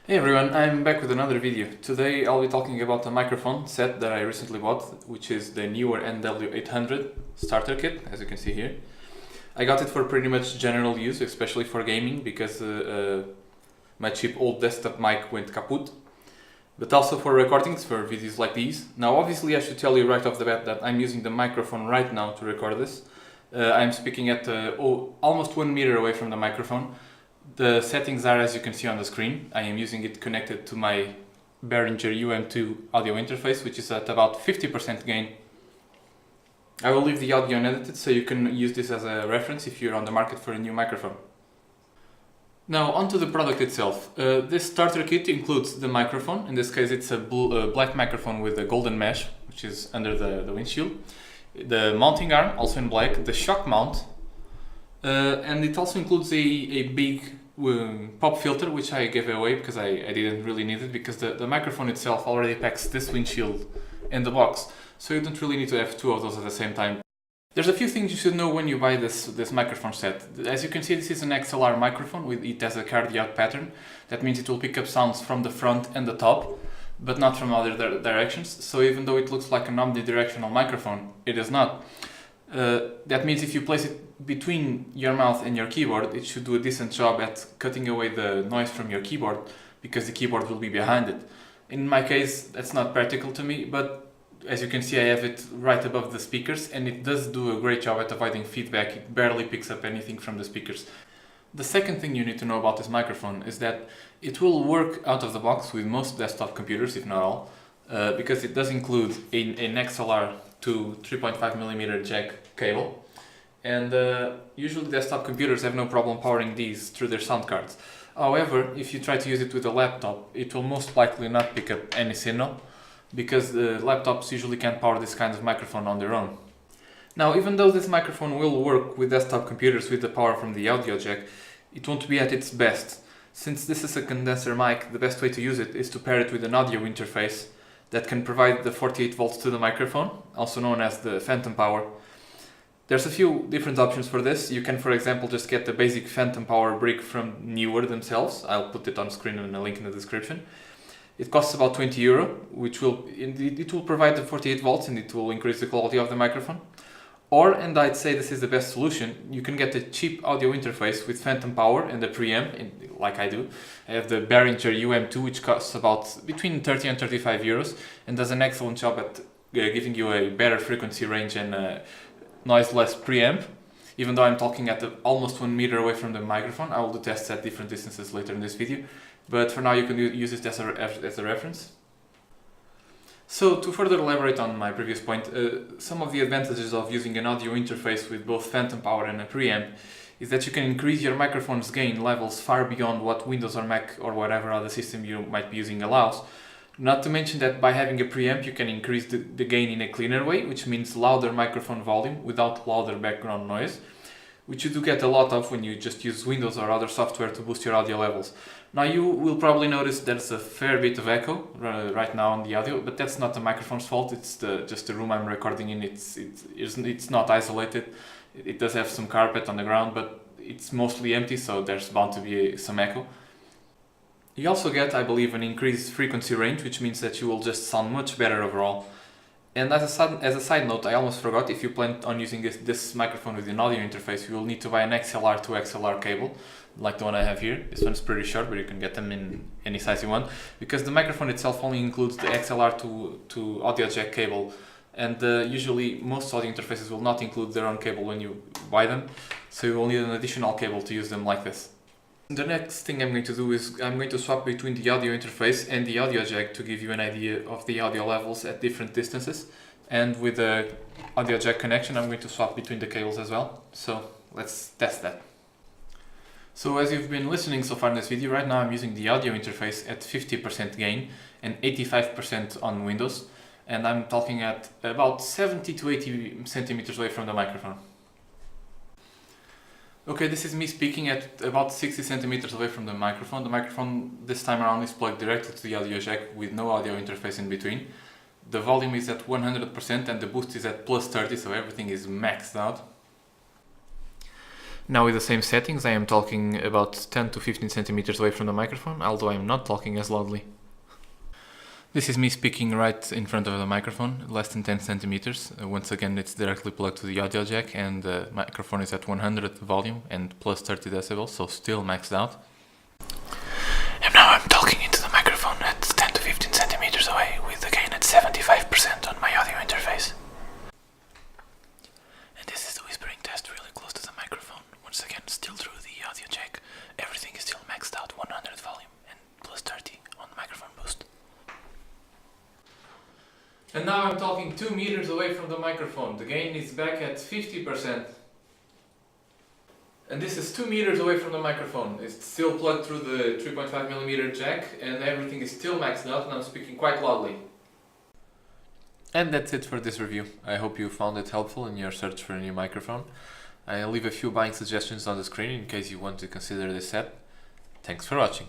Hey everyone, I'm back with another video. Today I'll be talking about a microphone set that I recently bought, which is the Neewer NW-800 starter kit, as you can see here. I got it for pretty much general use, especially for gaming, because my cheap old desktop mic went kaput, but also for recordings, for videos like these. Now obviously I should tell you right off the bat that I'm using the microphone right now to record this. I'm speaking at almost 1 meter away from the microphone. The settings are as you can see on the screen. I am using it connected to my Behringer UM2 audio interface, which is at about 50% gain. I will leave the audio unedited so you can use this as a reference if you're on the market for a new microphone. Now onto the product itself. This starter kit includes the microphone. In this case it's a black microphone with a golden mesh, which is under the windshield. The mounting arm, also in black, the shock mount, and it also includes a big pop filter, which I gave away because I didn't really need it, because the microphone itself already packs this windshield and the box, so you don't really need to have two of those at the same time. There's a few things you should know when you buy this microphone set. As you can see, this is an XLR microphone. It has a cardiac pattern. That means it will pick up sounds from the front and the top, but not from other directions. So even though it looks like an omnidirectional microphone, it is not. That means if you place it between your mouth and your keyboard, it should do a decent job at cutting away the noise from your keyboard, because the keyboard will be behind it. In my case, that's not practical to me, but as you can see, I have it right above the speakers, and it does do a great job at avoiding feedback. It barely picks up anything from the speakers. The second thing you need to know about this microphone is that it will work out of the box with most desktop computers, if not all, because it does include an XLR to 3.5mm jack cable, and usually desktop computers have no problem powering these through their sound cards. However, if you try to use it with a laptop, it will most likely not pick up any signal, because the laptops usually can't power this kind of microphone on their own. Now, even though this microphone will work with desktop computers with the power from the audio jack, it won't be at its best. Since this is a condenser mic, the best way to use it is to pair it with an audio interface that can provide the 48 volts to the microphone, also known as the phantom power. There's a few different options for this. You can, for example, just get the basic phantom power brick from Neewer themselves. I'll put it on screen and a link in the description. It costs about €20, which will provide the 48 volts and it will increase the quality of the microphone. Or, and I'd say this is the best solution, you can get a cheap audio interface with phantom power and a preamp, like I do. I have the Behringer UM2, which costs about between 30 and €35 and does an excellent job at giving you a better frequency range and noiseless preamp. Even though I'm talking at almost 1 meter away from the microphone, I will do tests at different distances later in this video. But for now you can use it as a reference. So to further elaborate on my previous point, some of the advantages of using an audio interface with both phantom power and a preamp is that you can increase your microphone's gain levels far beyond what Windows or Mac or whatever other system you might be using allows. Not to mention that by having a preamp you can increase the gain in a cleaner way, which means louder microphone volume without louder background noise, which you do get a lot of when you just use Windows or other software to boost your audio levels. Now you will probably notice there's a fair bit of echo right now on the audio, but that's not the microphone's fault. It's just the room I'm recording in. It's not isolated. It does have some carpet on the ground, but it's mostly empty, so there's bound to be some echo. You also get, I believe, an increased frequency range, which means that you will just sound much better overall. And as a side note, I almost forgot, if you plan on using this microphone with an audio interface, you will need to buy an XLR to XLR cable, like the one I have here. This one's pretty short, but you can get them in any size you want, because the microphone itself only includes the XLR to audio jack cable, and usually most audio interfaces will not include their own cable when you buy them, so you will need an additional cable to use them like this. The next thing I'm going to do is I'm going to swap between the audio interface and the audio jack to give you an idea of the audio levels at different distances. And with the audio jack connection, I'm going to swap between the cables as well. So let's test that. So as you've been listening so far in this video, right now I'm using the audio interface at 50% gain and 85% on Windows. And I'm talking at about 70 to 80 centimeters away from the microphone. Okay, this is me speaking at about 60 centimeters away from the microphone. The microphone this time around is plugged directly to the audio jack with no audio interface in between. The volume is at 100% and the boost is at plus 30, so everything is maxed out. Now with the same settings I am talking about 10 to 15 centimeters away from the microphone, although I am not talking as loudly. This is me speaking right in front of the microphone, less than 10 centimeters. Once again, it's directly plugged to the audio jack, and the microphone is at 100 volume and plus 30 decibels, so still maxed out. And now I'm talking into the microphone at 10 to 15 centimeters away with the gain at 75% on my audio interface. And this is the whispering test really close to the microphone. Once again, still through the audio jack. Everything is still maxed out, 100 volume and plus 30 on the microphone boost. And now I'm talking 2 meters away from the microphone. The gain is back at 50%. And this is 2 meters away from the microphone. It's still plugged through the 3.5mm jack and everything is still maxed out and I'm speaking quite loudly. And that's it for this review. I hope you found it helpful in your search for a new microphone. I'll leave a few buying suggestions on the screen in case you want to consider this set. Thanks for watching.